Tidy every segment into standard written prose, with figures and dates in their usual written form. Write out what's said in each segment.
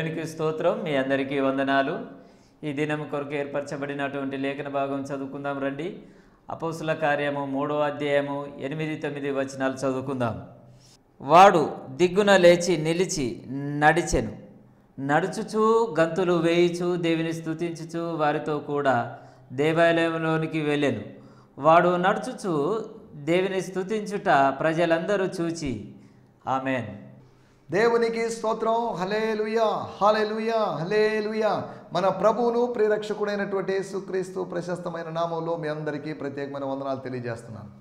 దేవునికి స్తోత్రం. మీ అందరికీ వందనాలు. ఈ దినం కొరకు ఏర్పరచబడినటువంటి లేఖన భాగం చదువుకుందాం రండి. అపోస్తుల కార్యము 3వ అధ్యాయము 8-9 వచనాలు చదువుకుందాం. వాడు దిగ్గున లేచి నిలిచి నడిచెను. నడుచుచూ గంతులు వేయుచు దేవుని స్తుతించుచు వారితో కూడా దేవాలయంలోనికి వెళ్ళెను. వాడు నడుచుచు దేవుని స్తుతించుట ప్రజలందరూ చూచి ఆమేన్. దేవునికి స్తోత్రం. హల్లెలూయా, హల్లెలూయా, హల్లెలూయా. మన ప్రభువును ప్రియరక్షకుడైనటువంటి యేసుక్రీస్తు ప్రశస్తమైన నామంలో మీ అందరికీ ప్రత్యేకమైన వందనాలు తెలియజేస్తున్నాను.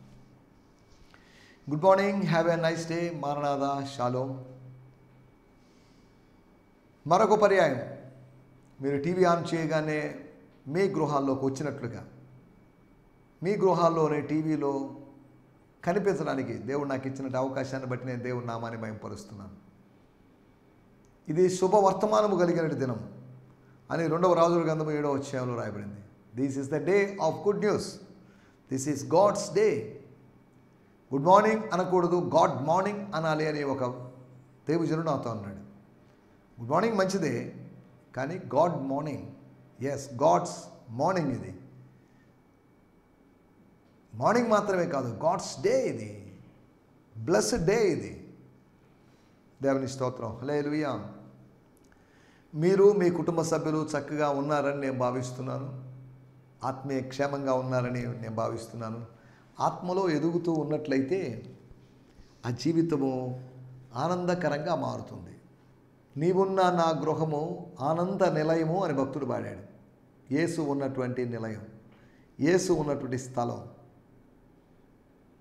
Good morning, have a nice day. Maranatha, shalom. మరొక పర్యాయం మీరు టీవీ ఆన్ చేయగానే మీ గృహాల్లోకి వచ్చినట్లుగా, మీ గృహాల్లోనే టీవీలో కనిపించడానికి దేవుడు నాకు ఇచ్చిన అవకాశాన్ని బట్టి నేను దేవుడి నామాన్ని మహిమపరుస్తున్నాను. ఇది శుభవర్తమానము కలిగిన దినం అని 2వ రాజుల గ్రంథము 7వ అధ్యాయంలో రాయబడింది. This is the day of good news. This is God's day. Good morning అనకూడదు, గాడ్ మార్నింగ్ అనాలి అని ఒక దేవుజనుడు నాతో అన్నాడు. గుడ్ మార్నింగ్ మంచిదే, కానీ God morning, yes, God's morning. ఇది మార్నింగ్ మాత్రమే కాదు, గాడ్స్ డే. ఇది బ్లెస్డ్ డే. ఇది దేవుని స్తోత్రం. హల్లెలూయా. మీరు మీ కుటుంబ సభ్యులు చక్కగా ఉన్నారని నేను భావిస్తున్నాను. ఆత్మీయ క్షేమంగా ఉన్నారని నేను భావిస్తున్నాను. ఆత్మలో ఎదుగుతూ ఉన్నట్లయితే ఆ జీవితము ఆనందకరంగా మారుతుంది. నీవున్న నా గృహము ఆనంద నిలయము అని భక్తుడు పాడాడు. యేసు ఉన్నటువంటి నిలయం, యేసు ఉన్నటువంటి స్థలం.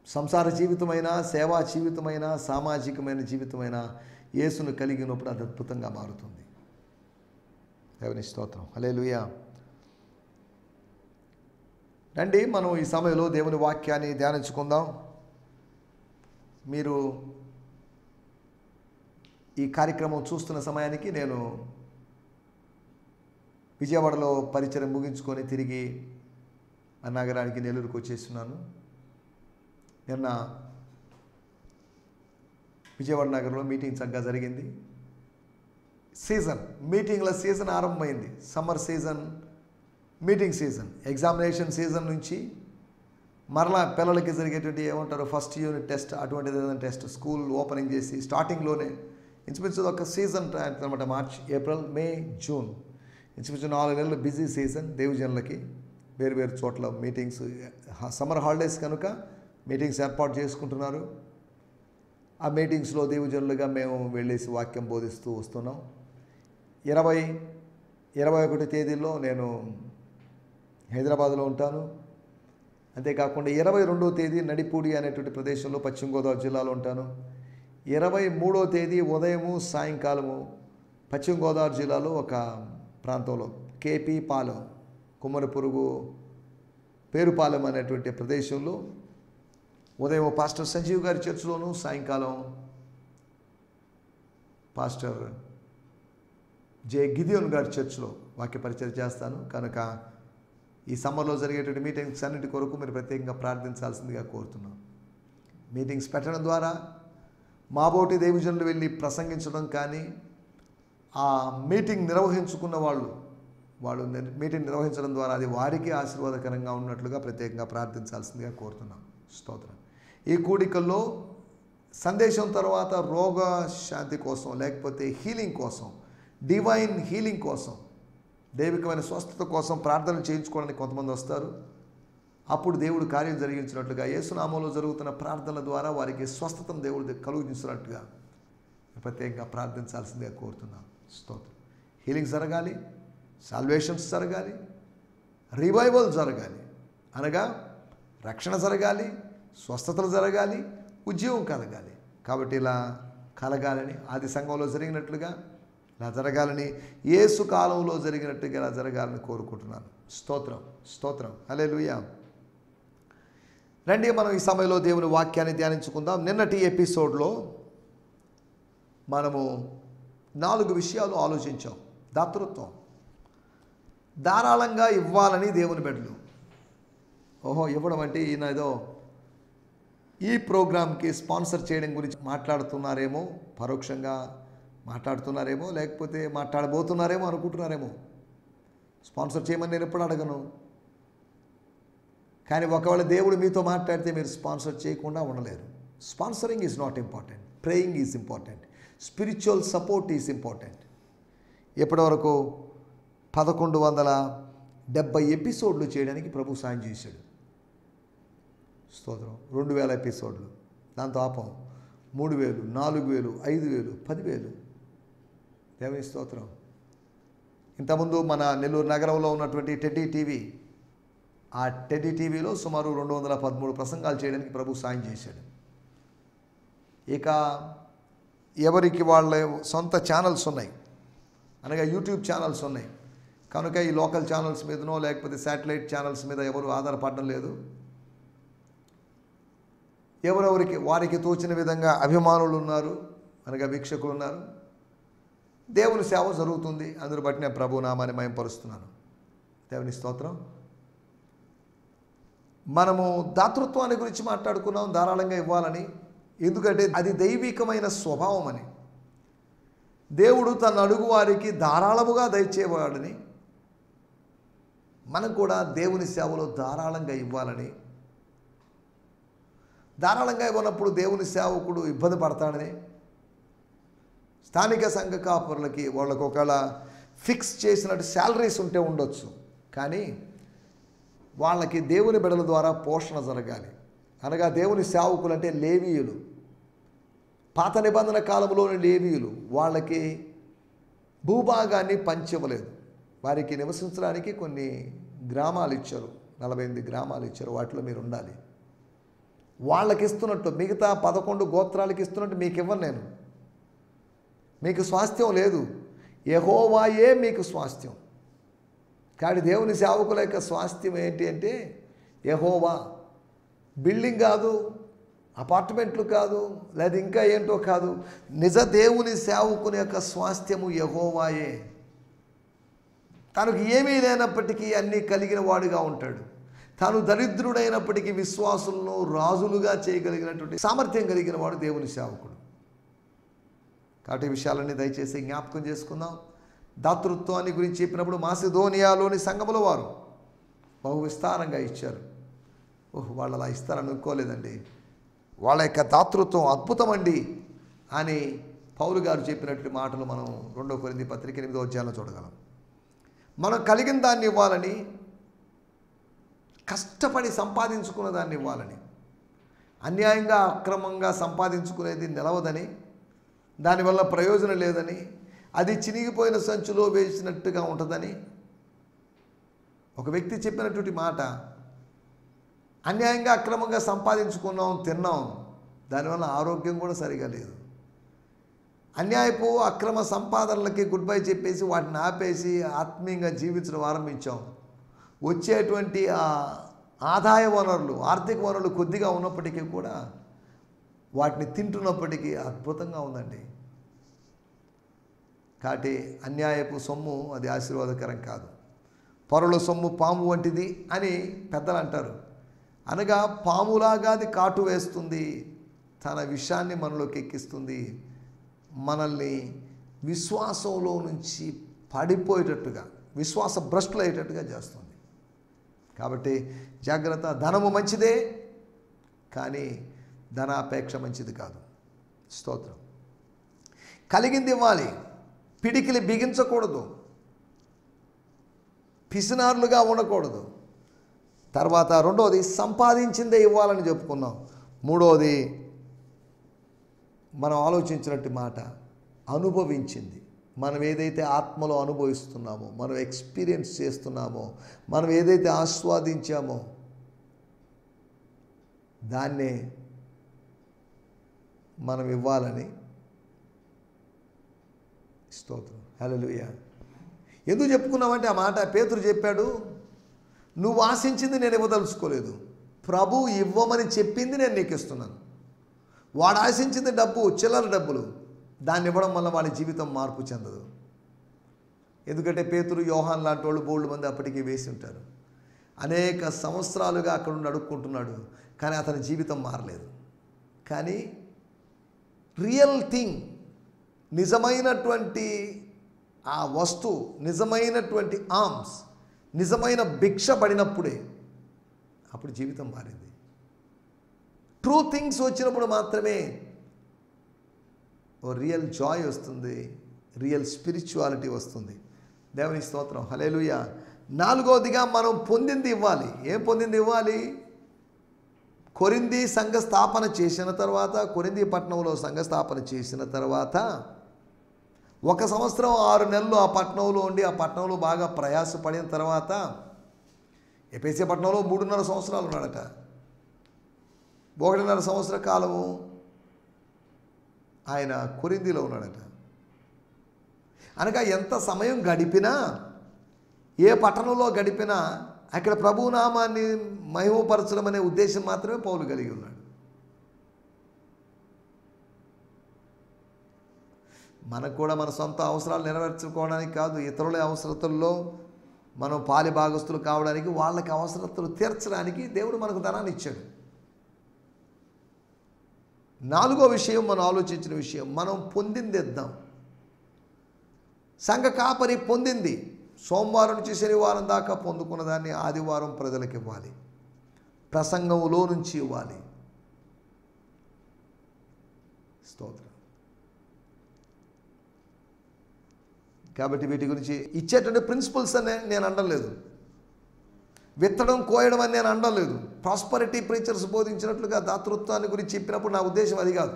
సంసార జీవితమైన, సేవా జీవితమైన, సామాజికమైన జీవితమైన యేసును కలిగినప్పుడు అది అద్భుతంగా మారుతుంది. దేవుని స్తోత్రం. హల్లెలూయా. రండి, మనం ఈ సమయంలో దేవుని వాక్యాన్ని ధ్యానించుకుందాం. మీరు ఈ కార్యక్రమం చూస్తున్న సమయానికి నేను విజయవాడలో పరిచయం ముగించుకొని తిరిగి ఆ నగరానికి నెల్లూరుకు వచ్చేస్తున్నాను. నిన్న విజయవాడ నగరంలో మీటింగ్ చక్కగా జరిగింది. మీటింగ్ల సీజన్ ఆరంభమైంది. Summer season, meeting season, examination season నుంచి మరలా పిల్లలకి జరిగేటువంటి ఏమంటారు ఫస్ట్ యూనిట్ టెస్ట్, అటువంటిది ఏదైనా టెస్ట్ స్కూల్ ఓపెనింగ్ చేసి స్టార్టింగ్లోనే ఇంచుమించు ఒక సీజన్ అనమాట. మార్చ్, ఏప్రిల్, మే, జూన్, ఇంచుమించు 4 నెలలు బిజీ సీజన్ దేవుజనులకి. వేరు వేరు చోట్ల మీటింగ్స్, సమ్మర్ హాలిడేస్ కనుక మీటింగ్స్ ఏర్పాటు చేసుకుంటున్నారు. ఆ మీటింగ్స్లో దేవుజనులుగా మేము వెళ్ళేసి వాక్యం బోధిస్తూ వస్తున్నాం. 20, 21 తేదీల్లో నేను హైదరాబాద్లో ఉంటాను. అంతేకాకుండా 22వ తేదీ నడిపూడి అనేటువంటి ప్రదేశంలో పశ్చిమ గోదావరి జిల్లాలో ఉంటాను. 23వ తేదీ ఉదయము సాయంకాలము పశ్చిమ గోదావరి జిల్లాలో ఒక ప్రాంతంలో కేపీ పాలెం, కుమ్మరపురుగు పేరుపాలెం అనేటువంటి ప్రదేశంలో ఉదయం పాస్టర్ సంజీవ్ గారి చర్చిలోను, సాయంకాలం పాస్టర్ జే గిదియోన్ గారి చర్చిలో వాక్య పరిచయం చేస్తాను. కనుక ఈ సమ్మర్లో జరిగేటువంటి మీటింగ్స్ అన్నిటి కొరకు మీరు ప్రత్యేకంగా ప్రార్థించాల్సిందిగా కోరుతున్నాను. మీటింగ్స్ పెట్టడం ద్వారా మాబోటి దేవుజనులు వెళ్ళి ప్రసంగించడం కానీ, ఆ మీటింగ్ నిర్వహించుకున్న వాళ్ళు మీటింగ్ నిర్వహించడం ద్వారా అది వారికి ఆశీర్వాదకరంగా ఉన్నట్లుగా ప్రత్యేకంగా ప్రార్థించాల్సిందిగా కోరుతున్నాం. స్తోత్రం. ఈ కూడికల్లో సందేశం తర్వాత రోగ శాంతి కోసం, లేకపోతే హీలింగ్ కోసం, డివైన్ హీలింగ్ కోసం, దైవికమైన స్వస్థత కోసం ప్రార్థన చేయించుకోవడానికి కొంతమంది వస్తారు. అప్పుడు దేవుడు కార్యం జరిగించినట్లుగా, యేసునామంలో జరుగుతున్న ప్రార్థనల ద్వారా వారికి స్వస్థతను దేవుడు కలుగించినట్టుగా ప్రత్యేకంగా ప్రార్థించాల్సిందిగా కోరుతున్నాం. స్తోత్రం. హీలింగ్ జరగాలి, సాల్వేషన్స్ జరగాలి, రివైవల్ జరగాలి, అనగా రక్షణ జరగాలి, స్వస్థతలు జరగాలి, ఉద్యోగం కలగాలి. కాబట్టి ఇలా కలగాలని, ఆది సంఘంలో జరిగినట్లుగా ఇలా జరగాలని, యేసు కాలంలో జరిగినట్టుగా ఇలా జరగాలని కోరుకుంటున్నాను. స్తోత్రం, స్తోత్రం. హల్లెలూయా. రండి, మనం ఈ సమయంలో దేవుని వాక్యాన్ని ధ్యానించుకుందాం. నిన్నటి ఎపిసోడ్లో మనము 4 విషయాలు ఆలోచించాం. దాతృత్వం, ధారాళంగా ఇవ్వాలని దేవుని బిడ్డలు. ఇవ్వడం అంటే ఈయన ఏదో ఈ ప్రోగ్రామ్కి స్పాన్సర్ చేయడం గురించి మాట్లాడుతున్నారేమో, పరోక్షంగా మాట్లాడుతున్నారేమో, లేకపోతే మాట్లాడబోతున్నారేమో అనుకుంటున్నారేమో. స్పాన్సర్ చేయమని నేను ఎప్పుడు అడగను. కానీ ఒకవేళ దేవుడు మీతో మాట్లాడితే మీరు స్పాన్సర్ చేయకుండా ఉండలేరు. Sponsoring is not important, praying is important, spiritual support is important. ఇప్పటివరకు 1170 ఎపిసోడ్లు చేయడానికి ప్రభు సాయం చేశాడు. స్తోత్రం. 2000 ఎపిసోడ్లు, దాంతో ఆపం. 3000, 4000, 5000, 10,000. దేవుని స్తోత్రం. ఇంతకుముందు మన నెల్లూరు నగరంలో ఉన్నటువంటి టెడ్డీ టీవీ, ఆ టెడ్డీ టీవీలో సుమారు 213 ప్రసంగాలు చేయడానికి ప్రభు సాయం చేశాడు. ఇక ఎవరికి వాళ్ళ సొంత ఛానల్స్ ఉన్నాయి, అనగా యూట్యూబ్ ఛానల్స్ ఉన్నాయి కనుక ఈ లోకల్ ఛానల్స్ మీదనో లేకపోతే శాటిలైట్ ఛానల్స్ మీద ఎవరు ఆధారపడడం లేదు. ఎవరెవరికి వారికి తోచిన విధంగా అభిమానులు ఉన్నారు, అనగా వీక్షకులు ఉన్నారు. దేవుని సేవ జరుగుతుంది. అందును బట్టి నేను ప్రభు నామాన్ని మహిమపరుస్తున్నాను. దేవుని స్తోత్రం. మనము దాతృత్వాన్ని గురించి మాట్లాడుకున్నాం, ధారాళంగా ఇవ్వాలని. ఎందుకంటే అది దైవికమైన స్వభావం అని. దేవుడు తన అడుగు వారికి ధారాళముగా దయచేవాడని, మనం కూడా దేవుని సేవలో ధారాళంగా ఇవ్వాలని. ధారాళంగా ఇవ్వనప్పుడు దేవుని సేవకుడు ఇబ్బంది పడతాడని. స్థానిక సంఘ కాపురులకి వాళ్ళకు ఒకవేళ ఫిక్స్ చేసినట్టు శాలరీస్ ఉంటే ఉండొచ్చు, కానీ వాళ్ళకి దేవుని బిడ్డల ద్వారా పోషణ జరగాలి. అనగా దేవుని సేవకులు అంటే లేవీయులు, పాత నిబంధన కాలంలోని లేవీయులు. వాళ్ళకి భూభాగాన్ని పంచివ్వలేదు. వారికి నివసించడానికి కొన్ని గ్రామాలు ఇచ్చారు, 48 గ్రామాలు ఇచ్చారు. వాటిలో మీరు ఉండాలి. వాళ్ళకి ఇస్తున్నట్టు మిగతా 11 గోత్రాలకి ఇస్తున్నట్టు మీకు ఇవ్వను నేను. మీకు స్వాస్థ్యం లేదు, యెహోవాయే మీకు స్వాస్థ్యం. కానీ దేవుని సేవకుల యొక్క స్వాస్థ్యం ఏంటి అంటే యెహోవా. బిల్డింగ్ కాదు, అపార్ట్మెంట్లు కాదు, లేదా ఇంకా ఏంటో కాదు. నిజ దేవుని సేవకుని యొక్క స్వాస్థ్యము యెహోవాయే. తనకు ఏమీ లేనప్పటికీ అన్నీ కలిగిన వాడుగా ఉంటాడు. తాను దరిద్రుడైనప్పటికీ విశ్వాసులను రాజులుగా చేయగలిగినటువంటి సామర్థ్యం కలిగిన వాడు దేవుని సేవకుడు. కాబట్టి విషయాలన్నీ దయచేసి జ్ఞాపకం చేసుకుందాం. దాతృత్వాన్ని గురించి చెప్పినప్పుడు మాసిదోనియాలోని సంఘముల వారు బహు విస్తారంగా ఇచ్చారు. వాళ్ళు అలా ఇస్తారని అనుకోలేదండి. వాళ్ళ యొక్క దాతృత్వం అద్భుతమండి అని పౌలు గారు చెప్పినటువంటి మాటలు మనం 2 కొరింథీ పత్రిక 8వ అధ్యాయంలో చూడగలం. మనం కలిగిన దాన్ని ఇవ్వాలని, కష్టపడి సంపాదించుకున్న దాన్ని ఇవ్వాలని. అన్యాయంగా అక్రమంగా సంపాదించుకునేది నిలవదని, దానివల్ల ప్రయోజనం లేదని, అది చినిగిపోయిన సంచులో వేసినట్టుగా ఉంటుందని ఒక వ్యక్తి చెప్పినటువంటి మాట. అన్యాయంగా అక్రమంగా సంపాదించుకున్నాం, తిన్నాం, దానివల్ల ఆరోగ్యం కూడా సరిగా లేదు. అన్యాయపు అక్రమ సంపాదనలకి గుడ్ బై చెప్పేసి వాటిని ఆపేసి ఆత్మీయంగా జీవించడం ఆరంభించాం. వచ్చేటువంటి ఆదాయ వనరులు, ఆర్థిక వనరులు కొద్దిగా ఉన్నప్పటికీ కూడా వాటిని తింటున్నప్పటికీ అద్భుతంగా ఉందండి. కాబట్టి అన్యాయపు సొమ్ము అది ఆశీర్వాదకరం కాదు. పరుల సొమ్ము పాము వంటిది అని పెద్దలు అంటారు. అనగా పాములాగా అది కాటు వేస్తుంది, తన విషాన్ని మనలోకి ఎక్కిస్తుంది, మనల్ని విశ్వాసంలో నుంచి పడిపోయేటట్టుగా, విశ్వాస భ్రష్టులు అయ్యేటట్టుగా చేస్తుంది. కాబట్టి జాగ్రత్త. ధనము మంచిదే, కానీ ధనాపేక్ష మంచిది కాదు. స్తోత్రం. కలిగింది ఇవ్వాలి, పిడికిలి బిగించకూడదు, పిసినారులుగా ఉండకూడదు. తర్వాత 2వది సంపాదించిందే ఇవ్వాలని చెప్పుకున్నాం. 3వది మనం ఆలోచించినట్టు మాట అనుభవించింది. మనం ఏదైతే ఆత్మలో అనుభవిస్తున్నామో, మనం ఎక్స్పీరియన్స్ చేస్తున్నామో, మనం ఏదైతే ఆస్వాదించామో దాన్నే మనం ఇవ్వాలని. స్తోత్రం. హల్లెలూయా. ఎందుకు చెప్పుకున్నామంటే ఆ మాట పేతురు చెప్పాడు, నువ్వు ఆశించింది నేను ఇవ్వదలుచుకోలేదు, ప్రభు ఇవ్వమని చెప్పింది నేను నీకు ఇస్తున్నాను. వాడు ఆశించింది డబ్బు, చిల్లర డబ్బులు, దాన్ని ఇవ్వడం వల్ల వాడి జీవితం మార్పు చెందదు. ఎందుకంటే పేతురు, యోహాన్ లాంటి వాళ్ళు బోల్డ్ మంది అప్పటికి వేసి ఉంటారు. అనేక సంవత్సరాలుగా అక్కడ ఉండి అడుక్కుంటున్నాడు, కానీ అతని జీవితం మారలేదు. కానీ రియల్ థింగ్, నిజమైనటువంటి ఆ వస్తువు, నిజమైనటువంటి ఆర్మ్స్, నిజమైన భిక్ష పడినప్పుడే అప్పుడు జీవితం మారింది. ట్రూ థింగ్స్ వచ్చినప్పుడు మాత్రమే ఓ రియల్ జాయ్ వస్తుంది, రియల్ స్పిరిచువాలిటీ వస్తుంది. దేవుని స్తోత్రం, హల్లెలూయా. నాలుగోదిగా మనం పొందింది ఇవ్వాలి. ఏం పొందింది ఇవ్వాలి? కొరింథీ సంఘ స్థాపన చేసిన తర్వాత, కొరింథీ పట్టణంలో సంఘ స్థాపన చేసిన తర్వాత 1 సంవత్సరం 6 నెలలు ఆ పట్టణంలో ఉండి, ఆ పట్టణంలో బాగా ప్రయాసపడిన తర్వాత, ఎఫెసీ పట్టణంలో 3.5 సంవత్సరాలు ఉన్నాడట. 1.5 సంవత్సర కాలము ఆయన కొరింథీలో ఉన్నాడట. అనగా ఎంత సమయం గడిపినా, ఏ పట్టణంలో గడిపినా అక్కడ ప్రభువు నామాన్ని మహిమపరచడం అనే ఉద్దేశం మాత్రమే పౌలు కలిగి ఉన్నాడు. మనకు కూడా మన సొంత అవసరాలు నెరవేర్చుకోవడానికి కాదు, ఇతరుల అవసరతల్లో మనం పాలి భాగస్తులు కావడానికి, వాళ్ళకి అవసరతలు తీర్చడానికి దేవుడు మనకు ధనాన్ని ఇచ్చాడు. 4వ విషయం, మనం ఆలోచించిన విషయం, మనం పొందింది ఇద్దాం. సంఘ కాపరి పొందింది సోమవారం నుంచి శనివారం దాకా పొందుకున్న దాన్ని ఆదివారం ప్రజలకు ఇవ్వాలి, ప్రసంగంలో నుంచి ఇవ్వాలి. స్తోత్రం. కాబట్టి వీటి గురించి ఇచ్చేటువంటి ప్రిన్సిపల్స్ అని నేను అనలేదు, విత్తడం కోయడం అని నేను అనలేదు. ప్రాస్పరిటీ ప్రీచర్స్ బోధించినట్లుగా దాతృత్వాన్ని గురించి చెప్పినప్పుడు నా ఉద్దేశం అది కాదు.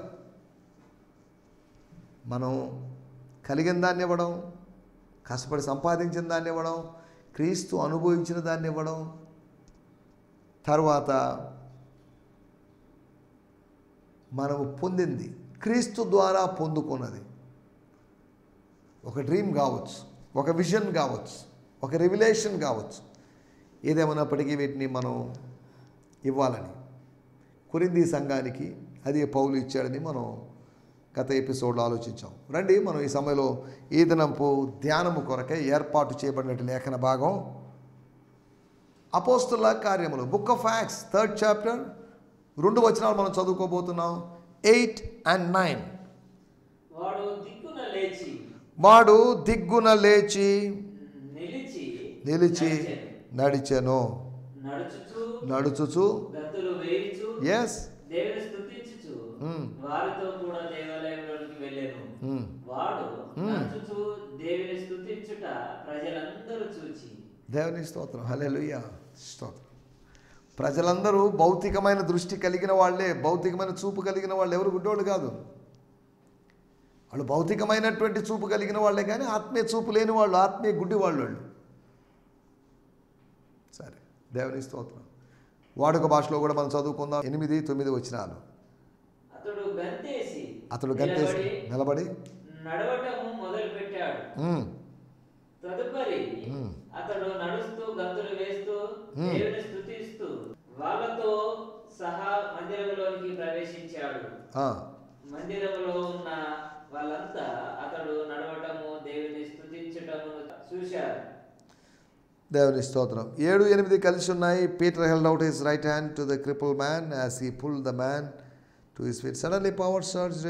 మనం కలిగిన దాన్ని ఇవ్వడం, కష్టపడి సంపాదించిన దాన్ని ఇవ్వడం, క్రీస్తు అనుభవించిన దాన్ని ఇవ్వడం, తర్వాత మనము పొందింది క్రీస్తు ద్వారా పొందుకున్నది, ఒక డ్రీమ్ కావచ్చు, ఒక విజన్ కావచ్చు, ఒక రెవల్యూషన్ కావచ్చు, ఏదేమన్నప్పటికీ వీటిని మనం ఇవ్వాలని కొరింథీ సంఘానికి అది పౌలు ఇచ్చాడని మనం గత ఎపిసోడ్లో ఆలోచించాం. రండి, మనం ఈ సమయంలో ఈ దినంపు ధ్యానము కొరకై ఏర్పాటు చేయబడినట్టు లేఖన భాగం అపోస్తుల కార్యములు, book of acts 3rd chapter 2 వచనాలు మనం చదువుకోబోతున్నాం. 8 and 9. వాడు దిగ్గున లేచి నిలిచి నడిచెను, నడుచుచు ఎస్ వారితో కూడా దేవాలయంలోనికి వెళ్ళెను. వాడు నడుచుచు దేవుని స్తుతించుట ప్రజలందరూ చూచి. దేవుని స్తోత్రం, హల్లెలూయా, స్తోత్రం. ప్రజలందరూ భౌతికమైన దృష్టి కలిగిన వాళ్ళే, భౌతికమైన చూపు కలిగిన వాళ్ళు, ఎవరు గుడ్డోళ్ళు కాదు. వాళ్ళు భౌతికమైనటువంటి చూపు కలిగిన వాళ్ళే కానీ ఆత్మీయ చూపు లేని వాళ్ళు, ఆత్మీయ గుడ్డి వాళ్ళు. సరే, దేవుని స్తోత్రం. వాడుక భాషలో కూడా మనం చదువుకుందాం. 8, 9 వచనాలు. అతడు గంతేసి నిలబడి నడవటము మొదలు పెట్టాడు. తదుపరి అతడు నడుస్తూ గంతులు వేస్తూ దేవుని స్తుతిస్తూ వాళ్ళతో సహా మందిరంలోనికి ప్రవేశించాడు. మందిరంలో ఉన్న వాళ్ళంతా అతడు నడవటము దేవుని స్తుతించటము చూశారు. దేవుని స్తోత్రం. 7, 8 కలిసి ఉన్నాయి. Peter held out his right hand to the crippled man as he pulled the man to his feet. Suddenly power surged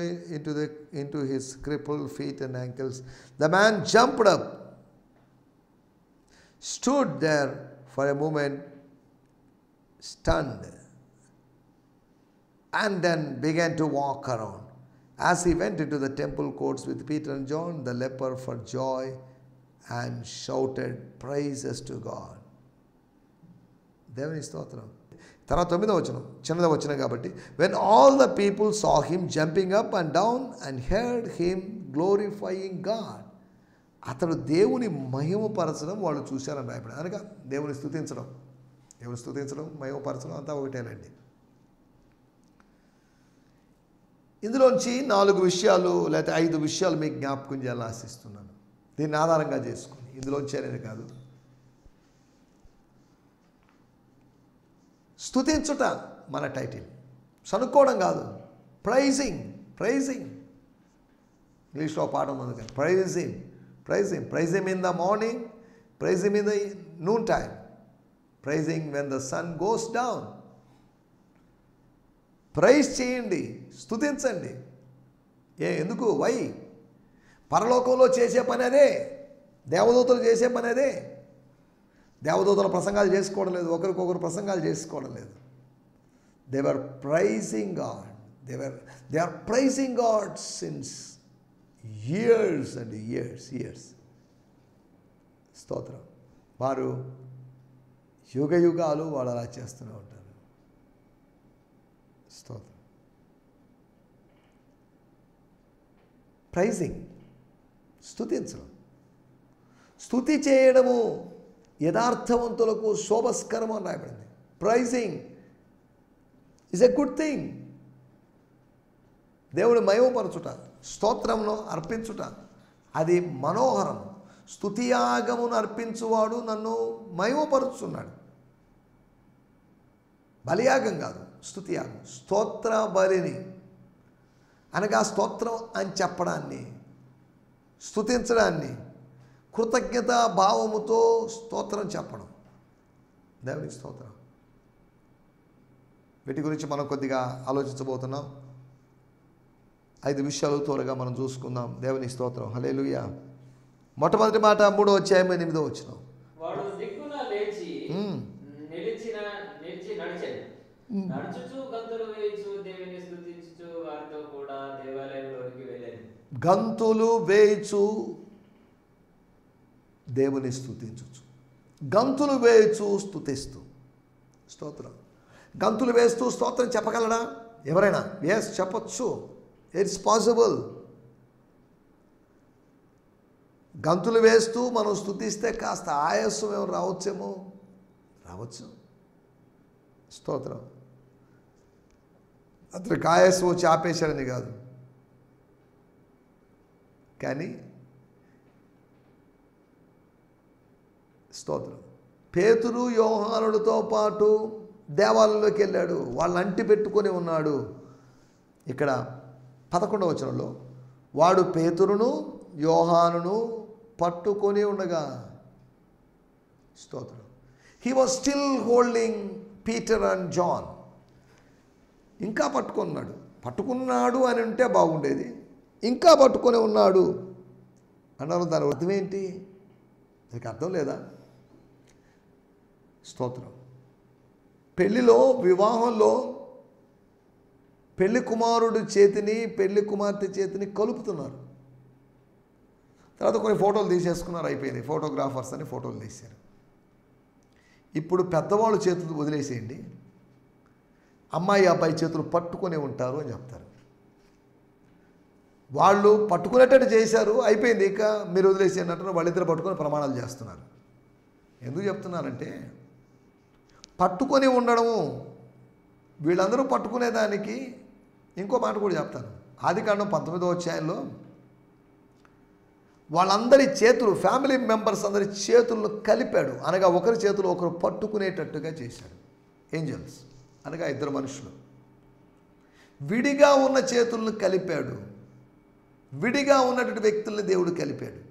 into his crippled feet and ankles. The man jumped up, stood there for a moment stunned, and then began to walk around. As he went into the temple courts with Peter and John, the leper for joy and shouted praises to God. దేవుని స్తోత్రం. తర్వాత 9వ వచనం, చిన్నది వచ్చిన కాబట్టి, when all the people saw him jumping up and down and heard him glorifying God. అతడు దేవుని మహిమపరచడం వాళ్ళు చూశారని రాయబడి. అనగా దేవుని స్తుతించడం, మహిమపరచడం అంతా ఒకటేనండి. ఇందులోంచి 4 విషయాలు లేకపోతే 5 విషయాలు మీకు జ్ఞాపకం చేయాలని ఆశిస్తున్నాను. దీన్ని ఆధారంగా చేసుకుని, ఇందులోంచి అనేది కాదు. స్తుతించుట మన టైటిల్, సనుక్కోవడం కాదు. ప్రైజింగ్ ఇంగ్లీష్లో పాఠం ఉంది కదా, praise him in the morning, praise him in the noon time, praising when the sun goes down. Praise చేయండి, స్తుతించండి. ఎందుకు? వై? పరలోకంలో చేసే పని అదే, దేవదూతలు చేసే పని అదే. దేవదూతల ప్రసంగాలు చేసుకోవడం లేదు, ఒకరికొకరు ప్రసంగాలు చేసుకోవడం లేదు. They were praising God, they are praising God since years and years. స్తోత్రం. వారు యుగ యుగాలు వాళ్ళు అలా చేస్తూనే ఉంటారు. స్తోత్రం. ప్రైజింగ్, స్తుతించడం. స్తుతి చేయడము యథార్థవంతులకు శోభస్కరము అని రాయబడింది. Praising is a good thing. దేవుని మహిమపరచుట, స్తోత్రమును అర్పించుట అది మనోహరం. స్తుతియాగమును అర్పించువాడు నన్ను మహిమపరుచున్నాడు. బలియాగం కాదు, స్తుతియాగం. స్తోత్ర బలిని అనగా స్తోత్రం అని చెప్పడాన్ని, స్తుతించడాన్ని, కృతజ్ఞత భావముతో స్తోత్రం చెప్పడం. దేవునికి స్తోత్రం. వీటి గురించి మనం కొద్దిగా ఆలోచించబోతున్నాం. 5 విషయాలు త్వరగా మనం చూసుకుందాం. దేవుని స్తోత్రం. హల్లెలూయా. మొట్టమొదటి మాట 3వ అధ్యాయం 8వ వచనం. వాడు దిక్కున లేచి నిలిచి నడిచెను. నడుచుచు గంతులు వేయుచు దేవుని స్తుతించుచు వారితో కూడా దేవాలయంలోనికి వెళ్ళెను. గంతులు వేయుచు దేవుని స్తుతించుచు, గంతులు వేయుచు స్తుతిస్తూ. స్తోత్రం. గంతులు వేస్తూ స్తోత్రం చెప్పగలడా ఎవరైనా? ఎస్, చెప్పచ్చు. It's possible. గంతులు వేస్తూ మనం స్తుతిస్తే కాస్త ఆయాసం ఏమో రావచ్చేమో, రావచ్చు. స్తోత్రం. అతనికి ఆయాసం వచ్చి ఆపేశాడని కాదు, కానీ స్తోత్రం. పేతురు యోహానులతో పాటు దేవాలయంలోకి వెళ్ళాడు. వాళ్ళని అంటి పెట్టుకొని ఉన్నాడు. ఇక్కడ 11వ వచనంలో వాడు పేతురును యోహానును పట్టుకొని ఉండగా, స్తోత్రం, he was still holding Peter and John. ఇంకా పట్టుకున్నాడు అని ఉంటే బాగుండేది. ఇంకా పట్టుకొని ఉన్నాడు అన్నారు. దాని అర్థం ఏంటి? దానికి అర్థం లేదా? స్తోత్రం. పెళ్లిలో, వివాహంలో పెళ్లి కుమారుడి చేతిని పెళ్లి కుమార్తె చేతిని కలుపుతున్నారు. తర్వాత కొన్ని ఫోటోలు తీసేసుకున్నారు, అయిపోయింది. ఫోటోగ్రాఫర్స్ అని ఫోటోలు తీశారు. ఇప్పుడు పెద్దవాళ్ళు చేతులు వదిలేసేయండి, అమ్మాయి అబ్బాయి చేతులు పట్టుకొని ఉంటారు అని చెప్తారు. వాళ్ళు పట్టుకునేటట్టు చేశారు, అయిపోయింది, ఇక మీరు వదిలేసేయండి అంటారు. వాళ్ళిద్దరు పట్టుకొని ప్రమాణాలు చేస్తున్నారు. ఎందుకు చెప్తున్నానంటే, పట్టుకొని ఉండడము, వీళ్ళందరూ పట్టుకునేదానికి ఇంకో మాట కూడా చెప్తాను. ఆదికాండం 19వ అధ్యాయంలో వాళ్ళందరి చేతులు, ఫ్యామిలీ మెంబర్స్ అందరి చేతులను కలిపాడు. అనగా ఒకరి చేతులు ఒకరు పట్టుకునేటట్టుగా చేశాడు. ఏంజల్స్ అనగా 2 మనుషులు విడిగా ఉన్న చేతులను కలిపాడు. విడిగా ఉన్నటువంటి వ్యక్తుల్ని దేవుడు కలిపాడు.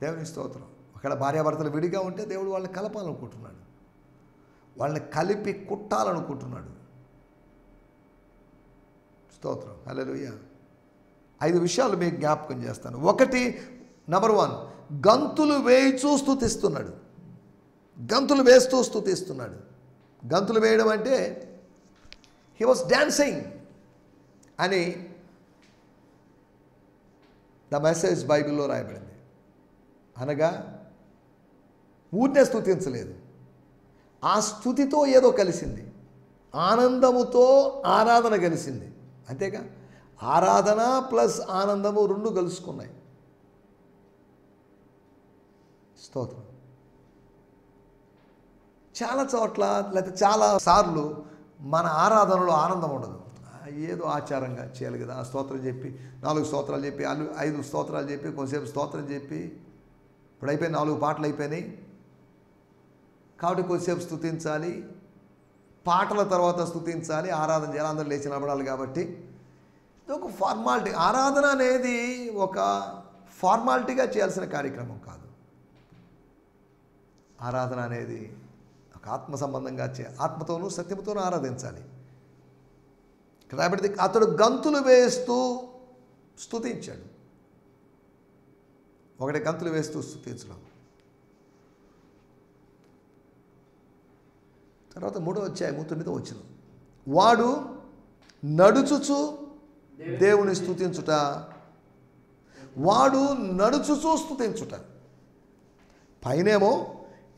దేవుని స్తోత్రం. అక్కడ భార్యాభర్తలు విడిగా ఉంటే దేవుడు వాళ్ళని కలపాలనుకుంటున్నాడు, వాళ్ళని కలిపి కుట్టాలనుకుంటున్నాడు. స్తోత్రం. హల్లెలూయా. 5 విషయాలు మీకు జ్ఞాపకం చేస్తాను. 1, నంబర్ 1, గంతులు వేయిచూ స్తుతిస్తున్నాడు. గంతులు వేస్తూ స్తుతిస్తున్నాడు. గంతులు వేయడం అంటే హీ వాస్ డాన్సింగ్ అని ద మెసేజ్ బైబిల్లో రాయబడింది. అనగా ఊరినే స్తుతించలేదు, ఆ స్తుతితో ఏదో కలిసింది, ఆనందముతో ఆరాధన కలిసింది. అంతేగా, ఆరాధన ప్లస్ ఆనందము 2 కలుసుకున్నాయి. స్తోత్రం. చాలా చోట్ల లేకపోతే చాలా సార్లు మన ఆరాధనలో ఆనందం ఉండదు. ఏదో ఆచారంగా చేయాలి కదా, ఆ స్తోత్రం చెప్పి 4 స్తోత్రాలు చెప్పి 5 స్తోత్రాలు చెప్పి కొంతసేపు స్తోత్రం చెప్పి ఇప్పుడు అయిపోయి 4 పాటలు అయిపోయినాయి కాబట్టి కొద్దిసేపు స్తుతించాలి, పాటల తర్వాత స్తుతించాలి, ఆరాధన చేయాలి, అందరూ లేచి నిలబడాలి. కాబట్టి ఇది ఒక ఫార్మాలిటీ. ఆరాధన అనేది ఒక ఫార్మాలిటీగా చేయాల్సిన కార్యక్రమం కాదు. ఆరాధన అనేది ఒక ఆత్మ సంబంధంగా ఆత్మతోనూ సత్యముతోనూ ఆరాధించాలి. కాబట్టి అతడు గంతులు వేస్తూ స్తుతించాడు. ఒకటి గంతులు వేస్తూ స్తుతించడం. తర్వాత 3వ అధ్యాయం 9వ వచనం, వాడు నడుచుచు దేవుని స్తుతించుట, వాడు నడుచుచూ స్తుతించుట. పైనేమో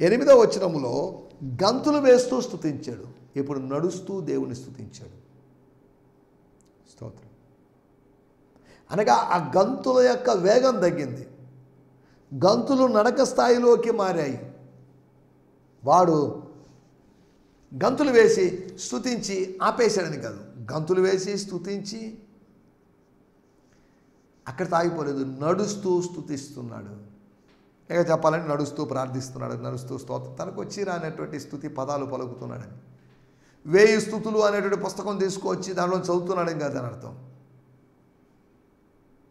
8వ వచనములో గంతులు వేస్తూ స్తుతించాడు, ఇప్పుడు నడుస్తూ దేవుని స్తుతించాడు. స్తోత్రం. అనగా ఆ గంతుల యొక్క వేగం తగ్గింది, గంతులు నడక స్థాయిలోకి మారాయి. వాడు గంతులు వేసి స్తుతించి ఆపేశాడని కాదు, గంతులు వేసి స్తుతించి అక్కడ తాగిపోలేదు, నడుస్తూ స్తుతిస్తున్నాడు. ఇక చెప్పాలంటే నడుస్తూ ప్రార్థిస్తున్నాడు, నడుస్తూ స్తోత్రం, తనకు వచ్చి రానటువంటి స్తుతి పదాలు పలుకుతున్నాడని. 1000 స్తుతులు అనేటువంటి పుస్తకం తీసుకొచ్చి దానిలో చదువుతున్నాడని కాదు అని అర్థం.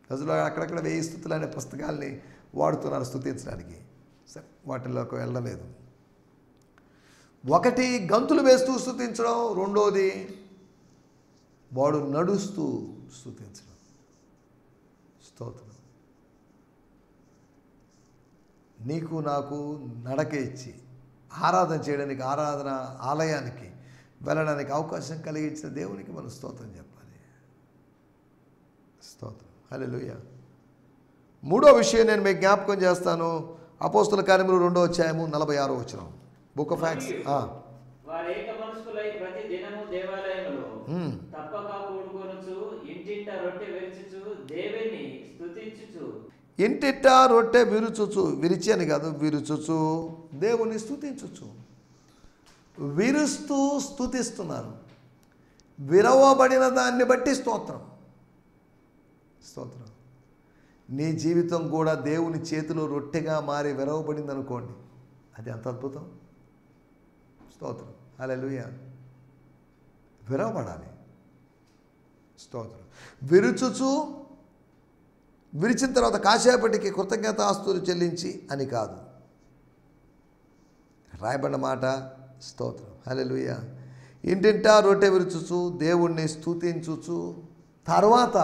రోజులో అక్కడక్కడ 1000 స్తుతులు అనే పుస్తకాల్ని వాడుతున్నారు స్తుతించడానికి. సరే, వాటిల్లోకి వెళ్ళలేదు. ఒకటి గంతులు వేస్తూ స్తుతించడం, రెండోది వాడు నడుస్తూ స్తుతించడం. స్తోత్రం. నీకు నాకు నడక ఇచ్చి ఆరాధన చేయడానికి, ఆరాధన ఆలయానికి వెళ్ళడానికి అవకాశం కలిగించిన దేవునికి మనం స్తోత్రం చెప్పాలి. స్తోత్రం. హల్లెలూయా. 3వ విషయం నేను మీకు జ్ఞాపకం చేస్తాను. అపోస్తుల కార్యములు 2వ అధ్యాయము 46వ వచనం. Book of acts. వారు ఏక మనస్కులై ప్రతి దినము దేవాలయములో తప్పక కూడుకొనుచు ఇంటింట రొట్టె విరుచుచు దేవుని స్తుతించుచు. ఇంటింట రొట్టె విరుచుచు, విరిచి అని కాదు, విరుచుచు దేవుని స్తుతించుచు. విరుస్తూ స్తుతిస్తున్నారు. విరవబడిన దాన్ని బట్టి స్తోత్రం. స్తోత్రం. నీ జీవితం కూడా దేవుని చేతిలో రొట్టెగా మారి విరవబడింది అనుకోండి, అది ఎంత అద్భుతం. స్తోత్రం. హల్లెలూయా. విరవబడాలి. స్తోత్రం. విరుచుచు, విరిచిన తర్వాత కాసేపటికి కృతజ్ఞతాస్తులు చెల్లించి అని కాదు, రాయబడిన మాట. స్తోత్రం. హల్లెలూయా. ఇంటింటా రొట్టె విరుచుచు దేవుణ్ణి స్తుతించుచు, తర్వాత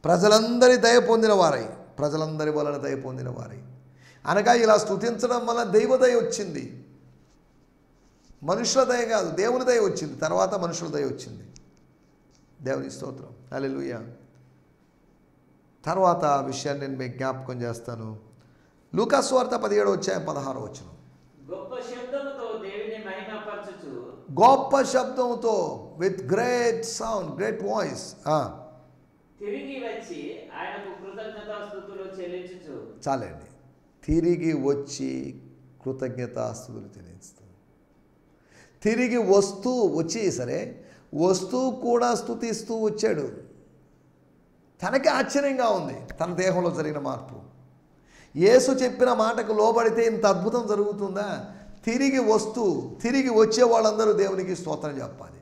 ప్రజలందరి దయ పొందిన వారై, ప్రజలందరి వలన దయ పొందిన వారై. అనగా ఇలా స్తుతించడం వల్ల దైవదయ వచ్చింది. మనుషుల దయ కాదు, దేవుని దయ వచ్చింది. తర్వాత మనుషుల దయ వచ్చింది. దేవుని స్తోత్రం. హల్లెలూయా. తర్వాత ఆ విషయాన్ని నేను మీకు జ్ఞాపకం చేస్తాను. లూకా సువార్త 17వ అధ్యాయం 16వ వచనం. గొప్ప శబ్దముతో దేవుని మహిమపరచుచు, గొప్ప శబ్దంతో, with great sound, great voice, తిరిగి వచ్చి ఆయనకు కృతజ్ఞతాస్తుతులు చెల్లించుచు. చాలండి. తిరిగి వచ్చి కృతజ్ఞతాస్తుతులు చెల్లించుతూ, తిరిగి వచ్చి సరే, వస్తూ కూడా స్తుతిస్తూ వచ్చాడు. తనకి ఆశ్చర్యంగా ఉంది తన దేహంలో జరిగిన మార్పు. యేసు చెప్పిన మాటకు లోబడితే ఇంత అద్భుతం జరుగుతుందా? తిరిగి తిరిగి వచ్చే వాళ్ళందరూ దేవునికి స్తోత్రం చెప్పాలి.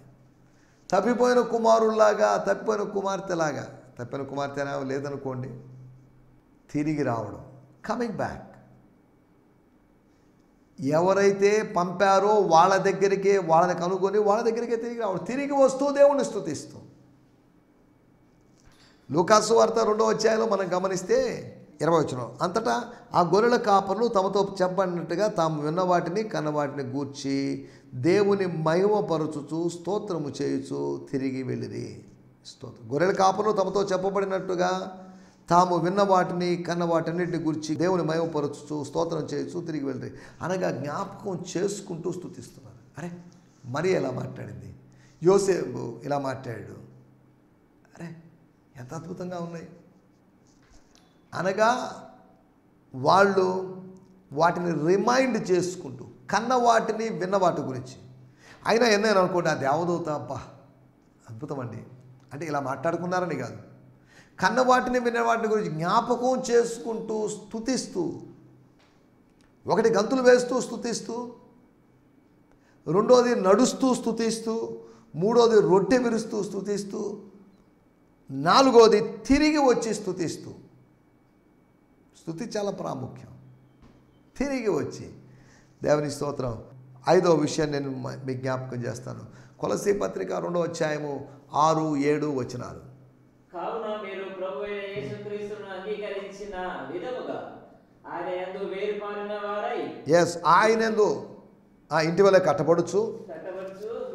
తప్పిపోయిన కుమారుల్లాగా, తప్పిపోయిన కుమార్తెలాగా, తప్పిన కుమార్తె లేదనుకోండి, తిరిగి రావడం, కమింగ్ బ్యాక్. ఎవరైతే పంపారో వాళ్ళ దగ్గరికే, వాళ్ళని కనుగొని వాళ్ళ దగ్గరికే తిరిగి రావడం, తిరిగి వస్తూ దేవుణ్ణి స్తుతిస్తూ. లూకా సువార్త 2వ అధ్యాయంలో మనం గమనిస్తే 20వ వచనం, అంతటా ఆ గొర్రెల కాపర్లు తమతో చెప్పబడినట్టుగా తాము విన్న వాటిని కన్న వాటిని గూర్చి దేవుని మహిమపరచుచు స్తోత్రము చేయుచు తిరిగి వెళ్ళిరి. స్తోత్రం. గొర్రెల కాపర్లు తమతో చెప్పబడినట్టుగా తాము విన్న వాటిని కన్న వాటన్నిటిని గురించి దేవుని మహిమపరచుచు స్తోత్రం చేయొచ్చు తిరిగి వెళ్ళి, అనగా జ్ఞాపకం చేసుకుంటూ స్తుతిస్తున్నారు. అరే, మరి ఎలా మాట్లాడింది, యోసేపు ఇలా మాట్లాడాడు, అరే ఎంత అద్భుతంగా ఉన్నాయి. అనగా వాళ్ళు వాటిని రిమైండ్ చేసుకుంటూ, కన్న వాటిని విన్న వాటి గురించి. అయినా ఎన్నైనా అనుకోండి, ఆ దేవదూత అబ్బా అద్భుతం అండి అంటే ఇలా మాట్లాడుకున్నారని కాదు, కన్న వాటిని విన్న వాటి గురించి జ్ఞాపకం చేసుకుంటూ స్తుతిస్తూ, ఒకటి గంతులు వేస్తూ స్తుతిస్తూ, రెండోది నడుస్తూ స్తుతిస్తూ, మూడోది రొట్టె విరుస్తూ స్తుతిస్తూ, నాలుగోది తిరిగి వచ్చి స్తుతిస్తూ. స్తుతి చాలా ప్రాముఖ్యం. తిరిగి వచ్చి దేవుని స్తోత్రం. 5వ విషయాన్ని నేను మీకు జ్ఞాపకం చేస్తాను. కొలసీ పత్రిక 2వ అధ్యాయము 6, 7 వచనాలు. కావున మీరు ఆయన యందు వేరుపారిన వారై ఎస్, ఆయనందు ఆ ఇంటి వల్ల కట్టబడుచు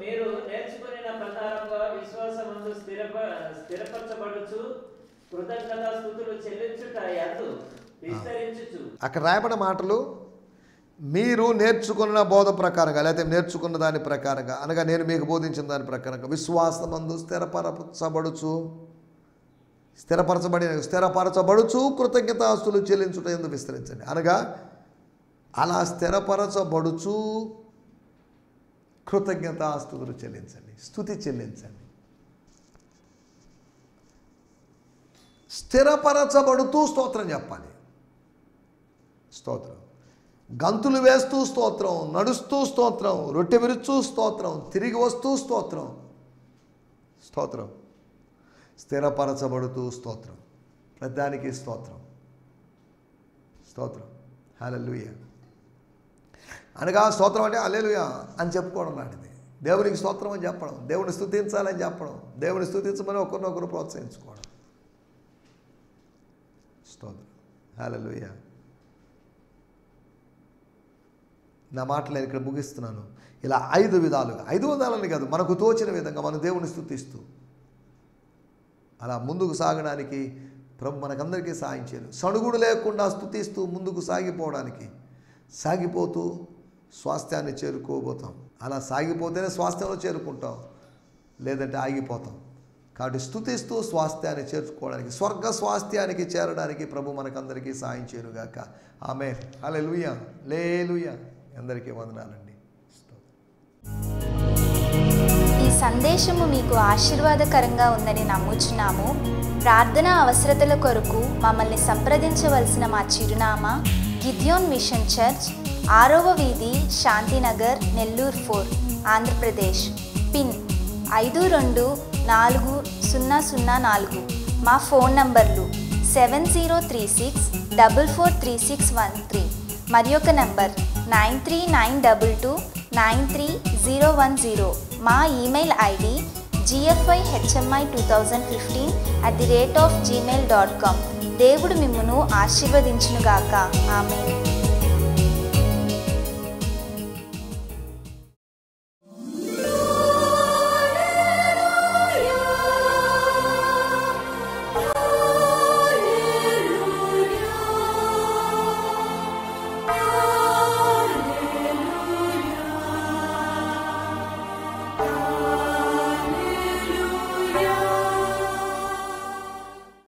మీరు నేర్చుకున్న ప్రకారంగా విశ్వాసమందు స్థిరపరచబడుచు కృతజ్ఞతాస్తుతులు చెల్లించుట యందు విస్తరించుచు. అక్కడ రాయబడిన మాటలు మీరు నేర్చుకున్న బోధ ప్రకారంగా, లేకపోతే నేర్చుకున్న దాని ప్రకారంగా, అనగా నేను మీకు బోధించిన దాని ప్రకారంగా విశ్వాసమందు స్థిరపరచబడుచు కృతజ్ఞతాస్తులు చెల్లించుట యందు విస్తరించండి. అనగా అలా స్థిరపరచబడుచు కృతజ్ఞతాస్తుతులు చెల్లించండి, స్తుతి చెల్లించండి. స్థిరపరచబడుతూ స్తోత్రం చెప్పాలి. స్తోత్రం, గంతులు వేస్తూ స్తోత్రం, నడుస్తూ స్తోత్రం, రొట్టె విరుచూ స్తోత్రం, తిరిగి వస్తూ స్తోత్రం. స్తోత్రం, స్థిరపరచబడుతూ స్తోత్రం, ప్రతిదానికి స్తోత్రం. స్తోత్రం, హల్లెలూయా. అనగా స్తోత్రం అంటే హల్లెలూయా అని చెప్పుకోవడం లాంటిది. దేవునికి స్తోత్రం అని చెప్పడం, దేవుని స్తుతించాలని చెప్పడం, దేవుని స్తుతించమని ఒకరినొకరు ప్రోత్సహించుకోవడం. స్తోత్రం, హల్లెలూయా. నా మాటలు నేను ఇక్కడ ముగిస్తున్నాను. ఇలా 5 విధాలుగా, 5 విధాలని కాదు, మనకు తోచిన విధంగా మనం దేవుని స్తుతిస్తూ అలా ముందుకు సాగడానికి ప్రభు మనకందరికీ సాయం చేయాలి. సణుగుడు లేకుండా స్తుతిస్తూ ముందుకు సాగిపోతూ స్వాస్థ్యాన్ని చేరుకోబోతాం. అలా సాగిపోతేనే స్వాస్థ్యంలో చేరుకుంటాం, లేదంటే ఆగిపోతాం. కాబట్టి స్తుతిస్తూ స్వాస్థ్యాన్ని చేర్చుకోవడానికి, స్వర్గ స్వాస్థ్యానికి చేరడానికి ప్రభు మనకందరికీ సాయం చేయనుగాక. ఆమేన్, హల్లెలూయా, హల్లెలూయా. అందరికీ వందనాలండి. ఈ సందేశము మీకు ఆశీర్వాదకరంగా ఉందని నమ్ముచున్నాము. ప్రార్థనా అవసరతల కొరకు మమ్మల్ని సంప్రదించవలసిన మా చిరునామా గిద్యోన్ మిషన్ చర్చ్, 6వ వీధి, శాంతినగర్, నెల్లూరు 4, ఆంధ్రప్రదేశ్. పిన్ 524004. మా ఫోన్ నంబర్లు 7036443613 మరి ఒక నంబర్ 9392293010. మా ఈమెయిల్ ఐడి gfihmi2015@gmail.com. దేవుడు మిమ్మును ఆశీర్వదించునుగాక. ఆమేన్.